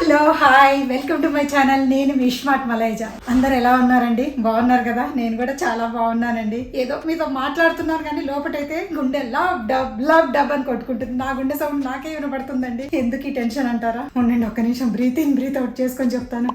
Hello hi welcome to my channel. నేను మీ smart మలైజా. అందరు ఎలా ఉన్నారండి? బాగున్నారు కదా? నేను కూడా చాలా బాగున్నానండి. ఏదో మీతో మాట్లాడుతున్నాను కానీ లోపటైతే గుండె లవ్ డబ్ అని కొట్టుకుంటుంది. నా గుండె సౌండ్ నాకే వినపడుతుందండి. ఎందుకు ఈ టెన్షన్ అంటారా? ఉండండి ఒక్క నిమిషం, బ్రీత్ ఇన్ బ్రీత్ అవుట్ చేసుకొని చెప్తాను.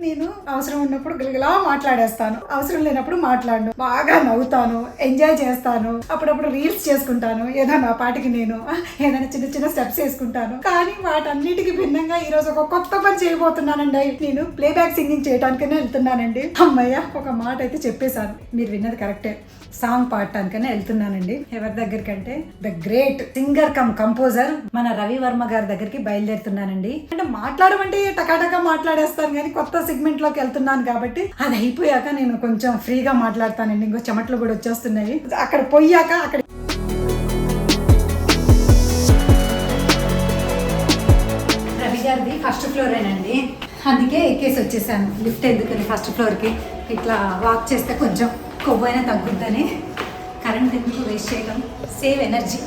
నేను అవసరం ఉన్నప్పుడు గిలగిలా మాట్లాడేస్తాను, అవసరం లేనప్పుడు మాట్లాడను. బాగా నవ్వుతాను, ఎంజాయ్ చేస్తాను, అప్పుడప్పుడు రీల్స్ చేసుకుంటాను. ఏదో నా పాటికి నేను ఏదైనా చిన్న చిన్న స్టెప్స్ వేసుకుంటాను. కానీ వాటన్నిటికీ భిన్నంగా ఈ రోజు ఒక కొత్త పని చేయబోతున్నానండి. నేను ప్లేబ్యాక్ సింగింగ్ చేయడానికనే వెళ్తున్నానండి. అమ్మయ్య, ఒక మాట అయితే చెప్పేశాను. మీరు విన్నది కరెక్టే, సాంగ్ పాడటానికనే వెళ్తున్నానండి. ఎవరి దగ్గరికి అంటే the great singer come composer మన రవి వర్మ గారి దగ్గరికి బయలుదేరుతున్నానండి. అంటే మాట్లాడమంటే టకాటకా మాట్లాడేస్తాను కానీ కొత్త సెగ్మెంట్ లోకి వెళ్తున్నాను కాబట్టి అది అయిపోయాక నేను కొంచెం ఫ్రీగా మాట్లాడతానండి. ఇంకో చెమట్లు కూడా వచ్చేస్తున్నాయి. అక్కడ పోయాక అక్కడ రవి గారిది ఫస్ట్ ఫ్లోరేనండి, అందుకే ఎక్కేసి వచ్చేసాను. లిఫ్ట్ ఎందుకని ఫస్ట్ ఫ్లోర్కి ఇట్లా వాక్ చేస్తే కొంచెం కొవ్వైనా తగ్గుద్దని. కరెంట్ ఎందుకు వేస్ట్ చేయడం, save energy.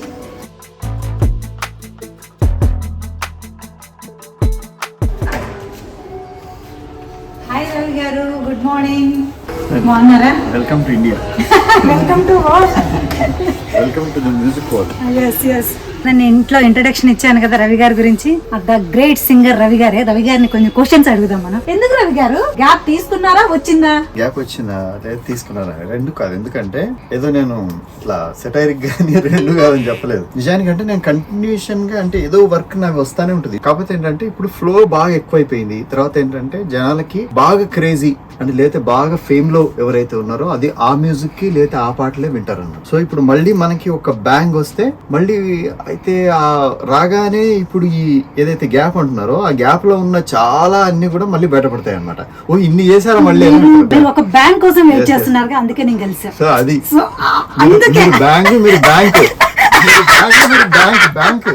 Hi Ravi garu, good morning. బాగున్నారా? Welcome to India. Welcome to what? Welcome to the music world. Yes yes. నేను ఇంట్లో ఇంట్రడక్షన్ ఇచ్చాను కదా రవి గారి గురించి. ద గ్రేట్ సింగర్ రవి గారే. రవి గారిని కొన్ని క్వశ్చన్స్ అడుగుదాం మనం. ఎందుకు రవి గారు గ్యాప్ తీసుకున్నారా, వచ్చిందా? గ్యాప్ వచ్చిందా లేదా తీసుకున్నారా? రెండు కాదు. ఎందుకంటే ఏదో నేను ఇట్లా సెటైరిక్ గానీ రెండు కాదని చెప్పలేదు. నిజానికంటే నేను కంటిన్యూషన్ గా అంటే ఏదో వర్క్ నాకు వస్తానే ఉంటుంది. కాకపోతే ఏంటంటే ఇప్పుడు ఫ్లో బాగా ఎక్కువైపోయింది. తర్వాత ఏంటంటే జనాలకి బాగా క్రేజీ అంటే లేతే బాగా ఫేమ్ లో ఎవరైతే ఉన్నారో అది ఆ మ్యూజిక్ కి లేతే ఆ పాటలే వింటారు అన్నమాట. సో ఇప్పుడు మళ్ళీ మనకి ఒక బ్యాంగ్ వస్తే మళ్ళీ అయితే ఆ రాగానే ఇప్పుడు ఈ ఏదైతే గ్యాప్ అంటున్నారో ఆ గ్యాప్ లో ఉన్న చాలా అన్ని కూడా మళ్ళీ బయటపడతాయి అన్నమాట. ఓ ఇన్ని చేశారా మళ్ళీ ఒక బ్యాంక్ కోసం వెయిట్ చేస్తున్నారు, అందుకే నేను కలిసా. సో అది బ్యాంక్ మీరు బ్యాంక్ బ్యాంక్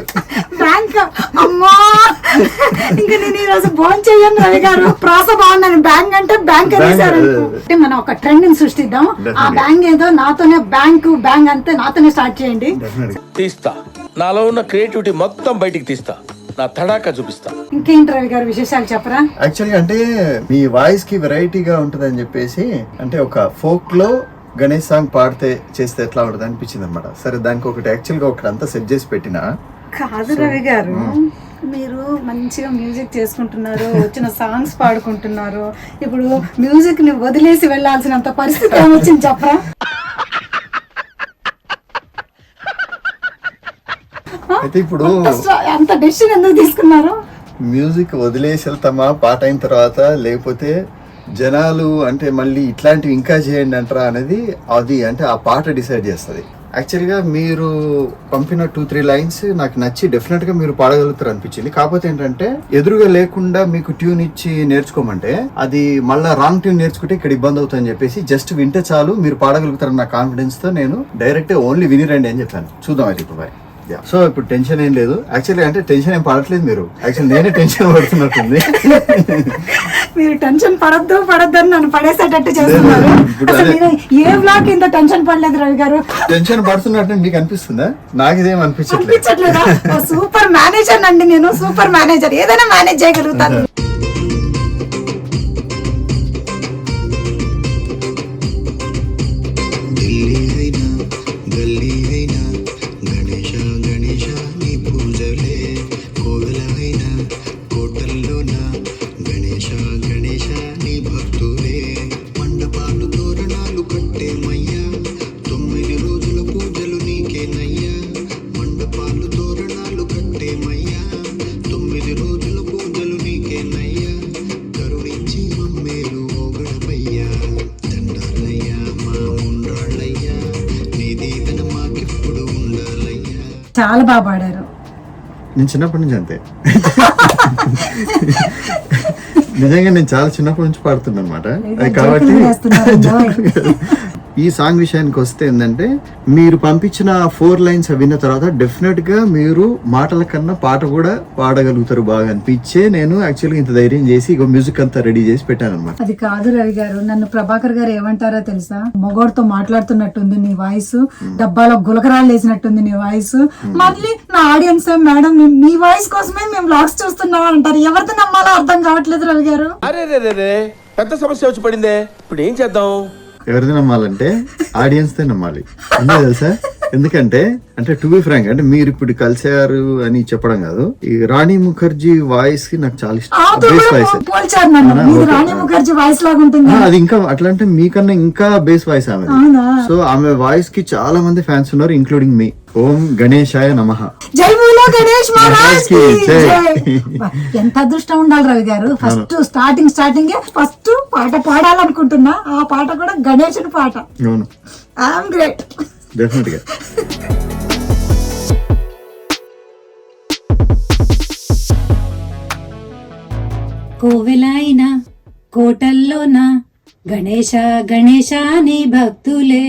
బ్యాంక్. అమ్మా, ఇంకా నేను ఈ రోజు భోజనం చేయను రవి గారు. ప్రాస బాగున్నాను. బ్యాంక్ అంటే బ్యాంక్ అంటే మనం ఒక ట్రెండ్ ని సృష్టిద్దాం. ఆ బ్యాంక్ ఏదో నాతోనే బ్యాంక్ అంతే నాతోనే స్టార్ట్ చేయండి. తీస్తా, నాలో ఉన్న క్రియేటివిటీ మొత్తం బయటికి తీస్తా, నా తడాకా చూపిస్తా. ఇంకేంటి రవి గారు విశేషాలు చెప్పరా? యాక్చువల్గా అంటే మీ వాయిస్ కి వెరైటీగా ఉంటదని చెప్పేసి అంటే ఒక ఫోక్ లో గణేష్ సాంగ్ పాడితే చేస్తే ఎట్లా ఉంటుంది అనిపించింది అనమాట. సరే దానికి ఒకటి యాక్చువల్గా ఒకటి అంతా సెట్ చేసి పెట్టినా. కాదు రవి గారు, మీరు మంచిగా మ్యూజిక్ చేసుకుంటున్నారు, వచ్చిన సాంగ్స్ పాడుకుంటున్నారు. ఇప్పుడు మ్యూజిక్ ని వదిలేసి వెళ్లాల్సినంత పరిస్థితి ఏమొచ్చింది చెప్పరా? అయితే ఇప్పుడు అంత డెసిషన్ ఎందుకు తీసుకున్నారు? మ్యూజిక్ వదిలేసి వెళ్తామా పాట అయిన తర్వాత, లేకపోతే జనాలు అంటే మళ్ళీ ఇట్లాంటివి ఇంకా చేయండి అంటారా అనేది అది అంటే ఆ పాట డిసైడ్ చేస్తుంది. యాక్చువల్గా మీరు పంపిన 2-3 లైన్స్ నాకు నచ్చి డెఫినెట్ గా మీరు పాడగలుగుతారు అనిపించింది. కాకపోతే ఏంటంటే ఎదురుగా లేకుండా మీకు ట్యూన్ ఇచ్చి నేర్చుకోమంటే అది మళ్ళీ రాంగ్ ట్యూన్ నేర్చుకుంటే ఇక్కడ ఇబ్బంది అవుతుందని చెప్పేసి జస్ట్ వింటే చాలు మీరు పాడగలుగుతారన్న కాన్ఫిడెన్స్ తో నేను డైరెక్ట్ ఓన్లీ విని రండి అని చెప్పాను. చూద్దాం అయితే ఇప్పుడు. సో ఇప్పుడు టెన్షన్ ఏం లేదు. యాక్చువల్లీ అంటే టెన్షన్ ఏం పడట్లేదు మీరు, యాక్చువల్లీ నేనే టెన్షన్ పడుతున్నట్టుంది. మీరు టెన్షన్ పడద్దు అని నన్ను పడేసేటట్టు చేస్తున్నారు. ఏ బ్లాక్ ఇంత టెన్షన్ పడలేదు రవి గారు. టెన్షన్ పడుతున్నట్టు మీకు అనిపిస్తుందా? నాకు ఇదేం అనిపించట్లేదా? సూపర్ మేనేజర్ అండి నేను, సూపర్ మేనేజర్. ఏదైనా మేనేజ్ చేయగలుగుతాను. చాలా బాగా పాడారు. నేను చిన్నప్పటి నుంచి అంతే. నిజంగా నేను చాలా చిన్నప్పటి నుంచి పాడుతున్నా అనమాట. కాబట్టి ఈ సాంగ్ విషయానికి వస్తే ఏంటంటే మీరు పంపించిన 4 లైన్స్ విన్న తర్వాత డెఫినెట్ గా మీరు మాటల కన్నా పాట కూడా పాడగలుగుతారు బాగా అనిపించే నేను యాక్చువల్గా ఇంత ధైర్యం చేసి ఇక మ్యూజిక్ అంతా రెడీ చేసి పెట్టాను అనమాట. అది కాదు రవి గారు, నన్ను ప్రభాకర్ గారు ఏమంటారో తెలుసా, మొగోడితో మాట్లాడుతున్నట్టుంది నీ వాయిస్, డబ్బాలో గులకరాళ్ళు వేసినట్టుంది నీ వాయిస్, మళ్ళీ నా ఆడియన్స్ మేడం మీ వాయిస్ కోసమే మేము వ్లాగ్స్ చూస్తున్నాం అంటారు. ఎవరితో నమ్మాలో అర్థం కావట్లేదు రవి గారు. అరే రే పెద్ద సమస్య వచ్చి పడిందే, ఇప్పుడు ఏం చేద్దాం? ఎవరిది నమ్మాలంటే ఆడియన్స్ తో నమ్మాలి. ఎందుకు తెలుసా? ఎందుకంటే అంటే టు బి ఫ్రాంక్ అంటే మీరు ఇప్పుడు కలిసారు అని చెప్పడం కాదు, ఈ రాణి ముఖర్జీ వాయిస్ కి నాకు చాలా ఇష్టం. బేస్ వాయిస్ పోల్చారు నన్ను, మీది రాణి ముఖర్జీ వాయిస్ లాగా ఉంటుంది. అది ఇంకా అట్లా అంటే మీకన్నా ఇంకా బేస్ వాయిస్ ఆమె. సో ఆమె వాయిస్ కి చాలా మంది ఫ్యాన్స్ ఉన్నారు, ఇంక్లూడింగ్ మీ. ఓం గణేశాయ నమః. జై బోలో గణేష్ మహారాజ్ కి జై. ఎంత అదృష్టం ఉండాలి రవి గారు. ఫస్ట్ స్టార్టింగ్ ఫస్ట్ పాట పాడాలనుకుంటున్నా, ఆ పాట కూడా గణేశుని పాట. అవును, ఐఎమ్ గ్రేట్. డెఫినెట్ గా. కోవెలైన కోటల్లోన గణేశ గణేశ నీ భక్తులే.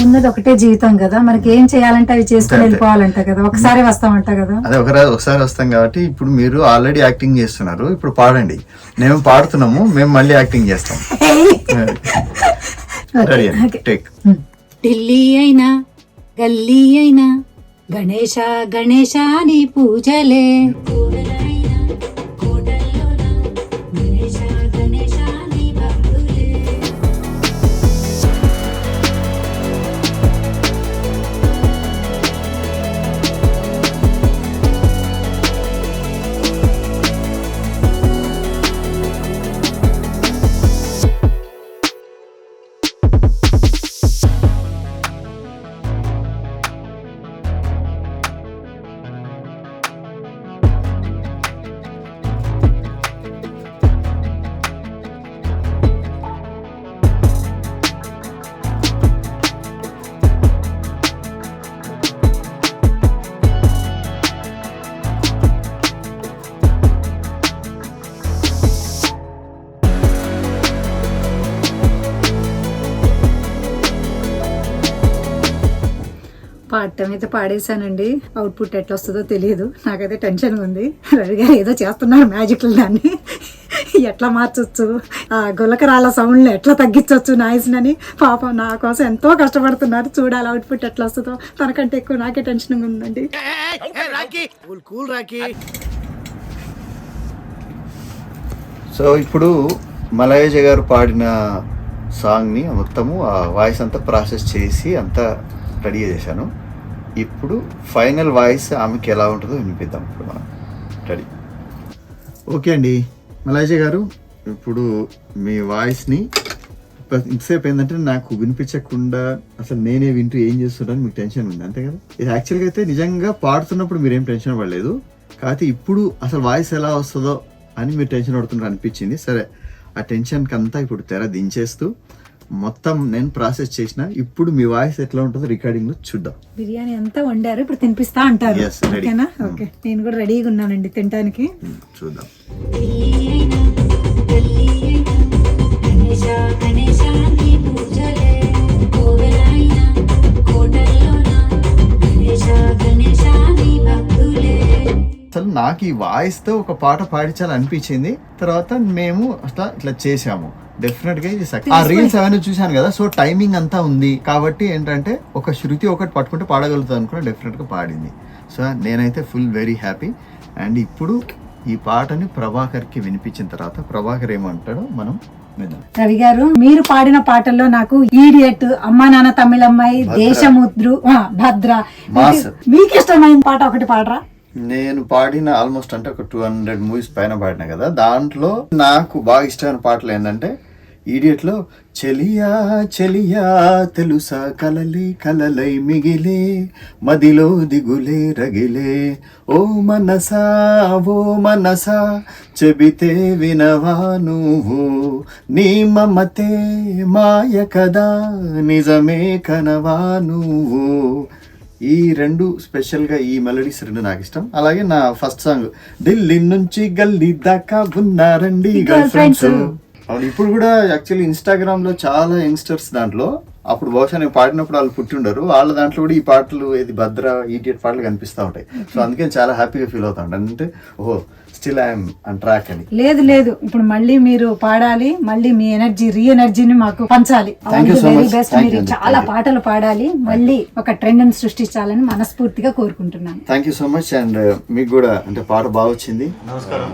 ఉన్నది ఒకటే జీవితం కదా, మనకి ఏం చేయాలంటే అవి చేసుకుని వెళ్ళిపోవాలంట కదా, ఒకసారి వస్తామంట కదా. అదే ఒకసారి వస్తాం కాబట్టి ఇప్పుడు మీరు ఆల్రెడీ యాక్టింగ్ చేస్తున్నారు, ఇప్పుడు పాడండి. మేము పాడుతున్నాము, మేము మళ్ళీ యాక్టింగ్ చేస్తాం. ఢిల్లీ అయినా గల్లీ అయినా గణేశ గణేశ నీ పూజలే. కోవెలైన కోటల్లోన గణేశ గణేశ నీ భక్తులే. పాడటం అయితే పాడేశానండి, అవుట్పుట్ ఎట్లా వస్తుందో తెలియదు. నాకైతే టెన్షన్ ఉంది. రవి గారు ఏదో చేస్తున్నారు మ్యాజిక్లు, దాన్ని ఎట్లా మార్చొచ్చు, ఆ గులకరాల సౌండ్ని ఎట్లా తగ్గించవచ్చు నాయిస్ని. పాపం నా కోసం ఎంతో కష్టపడుతున్నారు. చూడాలి అవుట్పుట్ ఎట్లా వస్తుందో. తనకంటే ఎక్కువ నాకే టెన్షన్ ఉందండి. సో ఇప్పుడు మలయాళ గారు పాడిన సాంగ్ని మొత్తము ఆ వాయిస్ అంతా ప్రాసెస్ చేసి అంతా రెడీ చేశాను. ఇప్పుడు ఫైనల్ వాయిస్ ఆమెకి ఎలా ఉంటుందో వినిపిద్దాం. ఇప్పుడు మనం రెడీ. ఓకే అండి మలయాళ గారు, ఇప్పుడు మీ వాయిస్ని ఇంతసేపు ఏంటంటే నాకు వినిపించకుండా అసలు నేనే వింటూ ఏం చేస్తున్నాను మీకు టెన్షన్ ఉంది, అంతే కదా? ఇది యాక్చువల్గా అయితే నిజంగా పాడుతున్నప్పుడు మీరేం టెన్షన్ పడలేదు, కాకపోతే ఇప్పుడు అసలు వాయిస్ ఎలా వస్తుందో అని మీరు టెన్షన్ పడుతున్నారు అనిపించింది. సరే, ఆ టెన్షన్కి అంతా ఇప్పుడు తెర దించేస్తూ మొత్తం నేను ప్రాసెస్ చేసిన ఇప్పుడు మీ వాయిస్ ఎట్లా ఉంటుందో రికార్డింగ్ లో చూద్దాం. బిర్యానీ అంతా వండారు, ఇప్పుడు తినిపిస్తా అంటారు. Yes, ready. ఓకేనా? ఓకే, నేను కూడా రెడీగా ఉన్నానండి తినడానికి. చూద్దాం. ఢిల్లీ అయినా గల్లీ అయినా గణేశ గణేశ నీ పూజలే. కోవెలైన కోటల్లోన గణేశ గణేశ నీ భక్తులే. అసలు నాకు ఈ వాయిస్ తో ఒక పాట పాడించాలనిపించింది, తర్వాత మేము అట్లా ఇట్లా చేసాము. డెఫినెట్ గా ఇది ఆ రీల్స్ అవన్నీ చూసాను కదా, సో టైమింగ్ అంతా ఉంది కాబట్టి ఏంటంటే ఒక శృతి ఒకటి పట్టుకుంటే పాడగలుగుతాను అనుకున్నా, డెఫినెట్ గా పాడింది. సో నేనైతే ఫుల్ వెరీ హ్యాపీ. అండ్ ఇప్పుడు ఈ పాటని ప్రభాకర్ కి వినిపించిన తర్వాత ప్రభాకర్ ఏమంటాడో మనం విందాం. రవి గారు, మీరు పాడిన పాటల్లో నాకు ఈడియట్, అమ్మా నాన్న తమిళమ్మాయి, దేశముద్రు, భద్ర, మీకు ఇష్టమైన పాట ఒకటి పాడరా? నేను పాడిన ఆల్మోస్ట్ అంటే ఒక 200 మూవీస్ పైన పాడినా కదా, దాంట్లో నాకు బాగా ఇష్టమైన పాటలు ఏంటంటే ఈడియట్లో చెలియా చెలియా తెలుసా కలలే కలలై మిగిలే మదిలో దిగులే రగిలే ఓ మనసా చెబితే వినవా నువ్వు నీ మమతే మాయ కదా నిజమే కనవా నువ్వు. ఈ రెండు స్పెషల్గా ఈ మెలడీస్ రెండు నాకు ఇష్టం. అలాగే నా ఫస్ట్ సాంగ్ ఢిల్లీ నుంచి గల్లీ దాకా ఉన్నారండి గర్ల్ ఫ్రెండ్స్. అవును, ఇప్పుడు కూడా యాక్చువల్లీ ఇన్స్టాగ్రామ్లో చాలా యంగ్స్టర్స్ దాంట్లో అప్పుడు బహుశా నేను పాడినప్పుడు వాళ్ళు పుట్టి ఉండరు, వాళ్ళ దాంట్లో కూడా ఈ పాటలు ఏది భద్ర ఈడియట్ పాటలు కనిపిస్తూ ఉంటాయి. సో అందుకే చాలా హ్యాపీగా ఫీల్ అవుతా ఉంటాను. అంటే ఓహో స్టిల్ ఐఎమ్ ఆన్ ట్రాక్ అని. లేదు ఇప్పుడు మళ్ళీ మీరు పాడాలి, మళ్ళీ మీ రీ ఎనర్జీని మాకు పంచాలి. Thank you so very much. Best. Thank మీరు you. చాలా పాటలు పాడాలి, మళ్ళీ ఒక ట్రెండ్ ని సృష్టించాలని మనస్ఫూర్తిగా కోరుకుంటున్నాను. Thank you so much. And మీకు కూడా అంటే పాట బాగా వచ్చింది. నమస్కారం.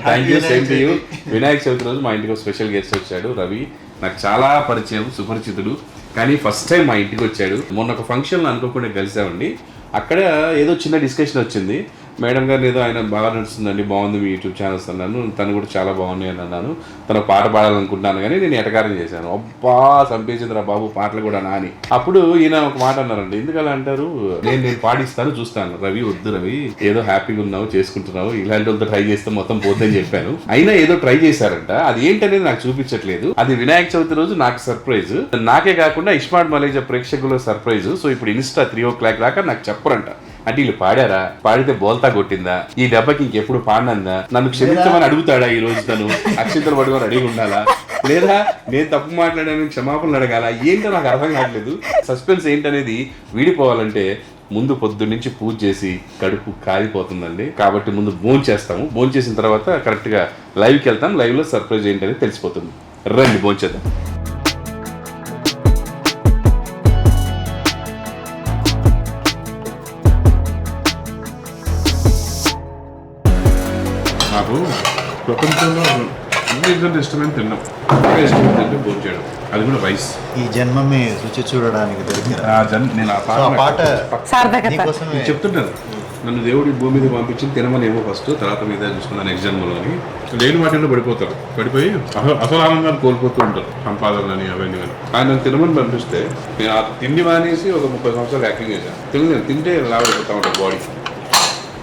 Thank you. Same to you. Vinayaka Chavithi రోజు మా ఇంటికి స్పెషల్ గెస్ట్ వచ్చాడు రవి. నాకు చాలా పరిచయం, సుపరిచితుడు, కానీ ఫస్ట్ టైం మా ఇంటికి వచ్చాడు. మొన్న ఒక ఫంక్షన్లో అనుకోకుండా కలిసామండి. అక్కడ ఏదో చిన్న డిస్కషన్ వచ్చింది. మేడం గారు ఏదో ఆయన బాగా నడుస్తుందండి, బాగుంది మీ యూట్యూబ్ ఛానల్స్ అన్నాను. తను కూడా చాలా బాగున్నాయి అని అన్నాను. తను పాట పాడాలనుకుంటున్నాను కానీ నేను ఎటకారం చేశాను. అబ్బా చంపేసిందిరా బాబు పాటలు కూడా నాని. అప్పుడు ఈయన ఒక మాట అన్నారండి, ఎందుకలా అంటారు, నేను పాడిస్తాను చూస్తాను. రవి వద్దు రవి, ఏదో హ్యాపీగా ఉన్నావు చేసుకుంటున్నావు, ఇలాంటి వాళ్ళతో ట్రై చేస్తే మొత్తం పోతుందని చెప్పాను. అయినా ఏదో ట్రై చేశారంట, అది ఏంటనేది నాకు చూపించట్లేదు. అది వినాయక చవితి రోజు నాకు సర్ప్రైజ్, నాకే కాకుండా ఇస్మార్ట్ మలేజా ప్రేక్షకుల సర్ప్రైజ్. సో ఇప్పుడు ఇన్స్టా 3 o'clock దాకా నాకు చెప్పరంట. అంటే వీళ్ళు పాడారా, పాడితే బోల్తా కొట్టిందా, ఈ దెబ్బకి ఇంకెప్పుడు పాడినందా, నన్ను క్షమించమని అడుగుతాడా ఈ రోజు, తను అక్షంతలు పట్టుకొని అడిగి ఉండాలా, లేదా నేను తప్పు మాట్లాడాను క్షమాపణలు అడగాల, ఏంటో నాకు అర్థం కావట్లేదు. సస్పెన్స్ ఏంటనేది వీడిపోవాలంటే ముందు పొద్దున్న నుంచి పూజ చేసి కడుపు కాలిపోతుందండి. కాబట్టి ముందు భోంచేస్తాము, భోంచేసిన తర్వాత కరెక్ట్గా లైవ్కి వెళ్తాం. లైవ్లో సర్ప్రైజ్ ఏంటనేది తెలిసిపోతుంది. రండి భోంచేద్దాం. నాకు ప్రపంచంలో అన్ని ఇష్టమైన తిన్నాం, బాగా ఇష్టమైన తింటే భోజనం చేయడం, అది కూడా రైస్. ఈ జన్మమే రుచి చూడడానికి దొరికిన నేను ఆ పాట నేను చెప్తుంటాను. నన్ను దేవుడి భూమి మీద పంపించి తినమనేమో ఫస్ట్, తర్వాత మీద చూసుకున్నాను నెక్స్ట్ జన్మలో అని. లేని వాటిలో పడిపోతారు, పడిపోయి అసలు ఆనందాన్ని కోల్పోతూ ఉంటారు, సంపాదనని అవన్నీ అని. ఆయన నన్ను తినమని పంపిస్తే నేను ఆ తిండి మానేసి ఒక 30 సంవత్సరాలు యాక్టింగ్ చేశాను. తింటే లావైపోతా ఉంటాను బాడీ,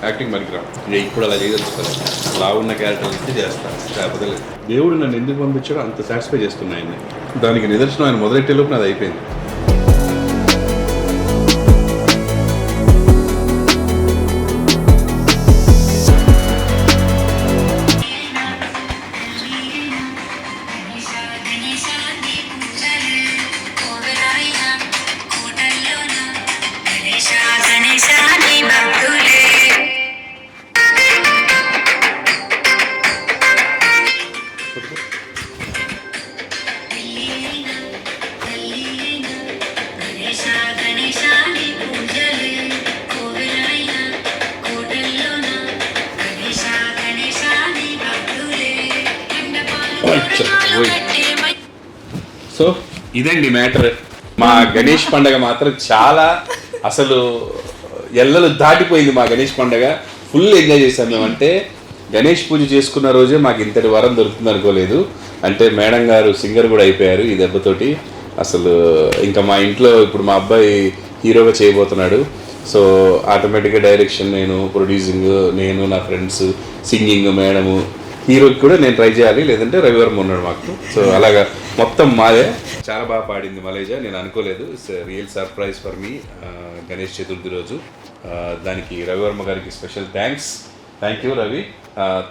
యాక్టింగ్ పనికిరావు. ఇప్పుడు అలా చేయదలుచుకోవాలి, లావున్న క్యారెక్టర్లు ఇచ్చి చేస్తాను, లేకపోతే లేదు. దేవుడు నన్ను ఎందుకు పంపించాడో అంత సాటిస్ఫై చేస్తున్నాయని, దానికి నిదర్శనం ఆయన మొదలెట్టేలోపు నాది అయిపోయింది. సో ఇదండి మ్యాటర్. మా గణేష్ పండగ మాత్రం చాలా అసలు ఎల్లలు దాటిపోయింది. మా గణేష్ పండగ ఫుల్ ఎంజాయ్ చేశాం మేము. అంటే గణేష్ పూజ చేసుకున్న రోజే మాకు ఇంతటి వరం దొరుకుతుంది అనుకోలేదు. అంటే మేడం గారు సింగర్ కూడా అయిపోయారు ఈ దెబ్బతోటి. అసలు ఇంకా మా ఇంట్లో ఇప్పుడు మా అబ్బాయి హీరోగా చేయబోతున్నాడు. సో ఆటోమేటిక్గా డైరెక్షన్ నేను, ప్రొడ్యూసింగ్ నేను, నా ఫ్రెండ్స్, సింగింగ్ మేడము, హీరోకి కూడా నేను ట్రై చేయాలి, లేదంటే రవివర్మ ఉన్నాడు మాకు. సో అలాగా మొత్తం మాదే. చాలా బాగా పాడింది మలేజా, నేను అనుకోలేదు. It's real surprise for me. Ganesh Chaturthi రోజు దానికి రవివర్మ గారికి స్పెషల్ థ్యాంక్ యూ రవి.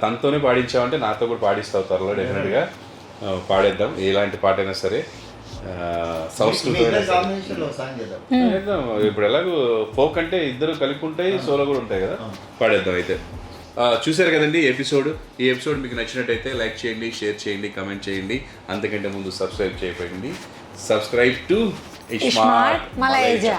తనతోనే పాడించామంటే నాతో కూడా పాడిస్తావు త్వరలో, డెఫినెట్గా పాడేద్దాం. ఎలాంటి పాట అయినా సరే, సంస్కృతం. ఇప్పుడు ఎలాగో ఫోక్ అంటే ఇద్దరు కలిపి ఉంటాయి, సోలో కూడా ఉంటాయి కదా, పాడేద్దాం అయితే. చూసారు కదండి ఎపిసోడ్. ఈ ఎపిసోడ్ మీకు నచ్చినట్టయితే లైక్ చేయండి, షేర్ చేయండి, కమెంట్ చేయండి. అంతకంటే ముందు సబ్స్క్రైబ్ చేయకండి. Subscribe to iSmart మలేజా.